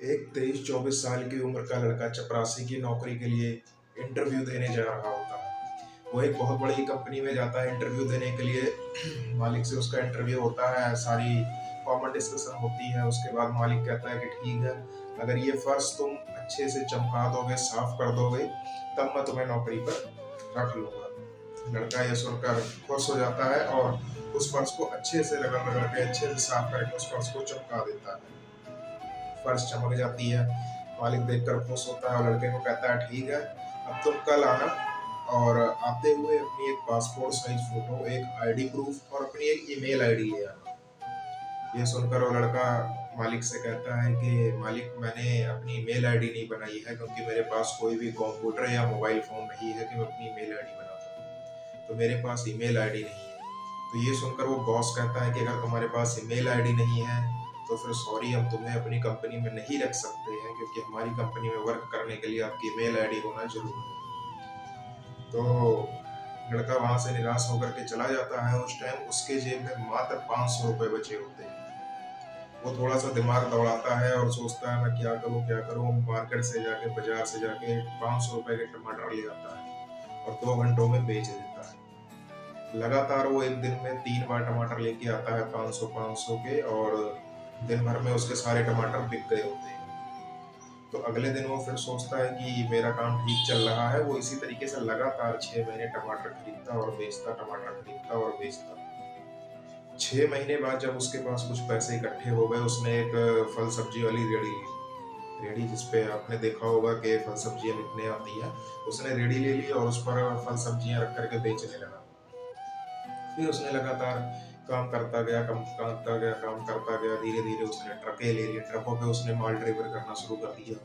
एक 23-24 साल की उम्र का लड़का चपरासी की नौकरी के लिए इंटरव्यू देने जा रहा होता है। वो एक बहुत बड़ी कंपनी में जाता है इंटरव्यू देने के लिए। मालिक से उसका इंटरव्यू होता है, सारी कॉमन डिस्कशन होती है। उसके बाद मालिक कहता है कि ठीक है, अगर ये फर्श तुम अच्छे से चमका दोगे, साफ कर दोगे, तब मैं तुम्हें नौकरी पर रख लूंगा। लड़का ये सुनकर खुश हो जाता है और उस फर्श को अच्छे से रगड़ रगड़ के, अच्छे से साफ करके उस फर्श को चमका देता है। फर्श चमक जाती है। मालिक देखकर खुश होता है और लड़के को कहता है ठीक है, अब तुम कल आना और आते हुए अपनी एक पासपोर्ट साइज फोटो, एक आईडी प्रूफ और अपनी एक ईमेल आईडी ले आना। ये सुनकर वो लड़का मालिक से कहता है कि मालिक, मैंने अपनी ईमेल आईडी नहीं बनाई है क्योंकि मेरे पास कोई भी कंप्यूटर या मोबाइल फोन नहीं है कि मैं अपनी ईमेल आईडी बना पाऊँ, तो मेरे पास ईमेल आईडी नहीं है। तो ये सुनकर वो बॉस कहता है कि अगर तुम्हारे पास ईमेल आईडी नहीं है तो फिर सॉरी, हम तुम्हें अपनी कंपनी में नहीं रख सकते हैं क्योंकि हमारी कंपनी में वर्क करने के लिए आपकी ईमेल आईडी होना जरूरी है। तो लड़का वहां से निराश होकर के चला जाता है। उस टाइम उसके जेब में मात्र 500 रुपए बचे होते हैं। वो थोड़ा सा दिमाग दौड़ाता है और सोचता है मैं क्या करूं क्या करूं। मार्केट से जाके, बाजार से जाके 500 रुपए के टमाटर ले आता है और 2 घंटों में बेच देता है। लगातार वो एक दिन में 3 बार टमाटर लेके आता है 500-500 के, और दिन भर में उसके सारे टमाटर बिक गए होते हैं। तो अगले दिन वो फिर सोचता है कि मेरा काम ठीक चल रहा है। वो इसी तरीके से लगातार 6 महीने टमाटर खरीदता और बेचता, टमाटर खरीदता और बेचता। 6 महीने बाद जब उसके पास कुछ पैसे इकट्ठे हो गए, उसने एक फल सब्जी वाली रेडी ली। रेडी जिसपे आपने देखा होगा कि फल सब्जियां बिकने आती है, उसने रेडी ले ली और उस पर फल सब्जियां रख करके बेचने लगा। फिर उसने लगातार काम करता गया, काम करता गया। धीरे धीरे उसने ट्रकें ले ली, ट्रकों पे उसने माल डिलीवर करना शुरू कर दिया।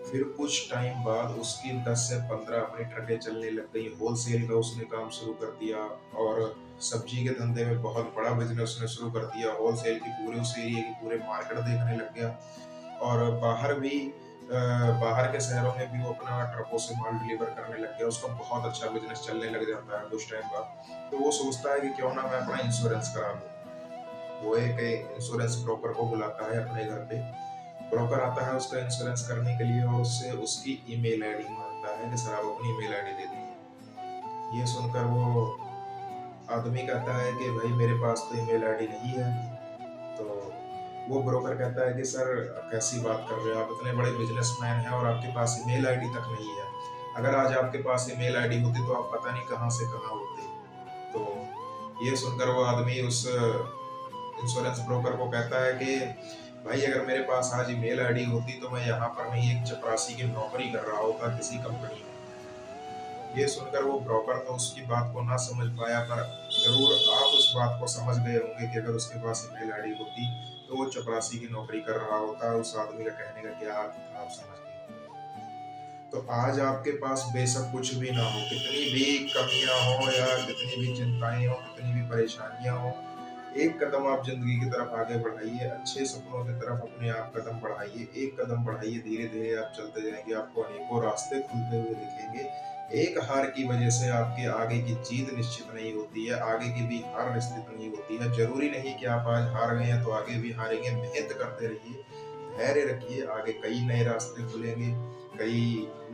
फिर कुछ टाइम बाद उसकी 10 से 15 अपनी ट्रकें चलने लग गई। होलसेल का उसने काम शुरू कर दिया और सब्जी के धंधे में बहुत बड़ा बिजनेस उसने शुरू कर दिया। होलसेल की पूरे उस एरिया की पूरे मार्केट देखने लग गया और बाहर के शहरों में भी वो अपना ट्रकों से माल डिलीवर करने लग गया। उसका बहुत अच्छा बिजनेस चलने लग जाता है कुछ टाइम बाद। तो वो सोचता है कि क्यों ना मैं अपना इंश्योरेंस करा लूं। वो एक इंश्योरेंस ब्रोकर को बुलाता है अपने घर पे। ब्रोकर आता है उसका इंश्योरेंस करने के लिए और उससे उसकी ईमेल आईडी मांगता है कि सर आप अपनी ईमेल आईडी दे दीजिए। ये सुनकर वो आदमी कहता है कि भाई मेरे पास तो ईमेल आईडी नहीं है। तो वो ब्रोकर कहता है कि सर कैसी बात कर रहे हो आप, इतने बड़े बिजनेसमैन हैं और आपके पास ईमेल आईडी तक नहीं है। अगर आज आपके पास ईमेल आईडी होती तो आप पता नहीं कहां से कहां होते। तो ये सुनकर वो आदमी उस इंश्योरेंस ब्रोकर को कहता है कि भाई अगर मेरे पास आज ईमेल आईडी होती तो मैं यहाँ पर नहीं एक चपरासी की नौकरी कर रहा होता किसी कंपनी में। ये सुनकर वो ब्रोकर तो उसकी बात को ना समझ पाया, पर जरूर आप उस बात को समझ गए होंगे कि अगर उसके पास ईमेल आईडी होती तो वो चपरासी की नौकरी कर रहा होता। उस आदमी का कहने का क्या अर्थ था, आप समझ गए। तो आज आपके पास बेशक कुछ भी ना हो, कितनी भी कमियां हो या कितनी भी चिंताएं हो, कितनी भी परेशानियां हो, एक कदम आप जिंदगी की तरफ आगे बढ़ाइए। अच्छे सपनों की तरफ अपने आप कदम बढ़ाइए। एक कदम बढ़ाइए, धीरे धीरे आप चलते जाएंगे, आपको अनेकों रास्ते खुलते हुए दिखेंगे। एक हार की वजह से आपके आगे की जीत निश्चित नहीं होती है, आगे की भी हार निश्चित नहीं होती है। जरूरी नहीं कि आप आज हार गए हैं तो आगे भी हारेंगे। मेहनत करते रहिए, धैर्य रखिए, आगे कई नए रास्ते खुलेंगे, कई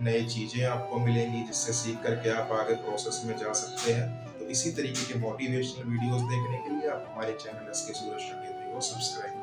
नई चीजें आपको मिलेंगी जिससे सीख करके आप आगे प्रोसेस में जा सकते हैं। तो इसी तरीके के मोटिवेशनल वीडियोस देखने के लिए आप हमारे चैनल एसके सूरज स्टडी को सब्सक्राइब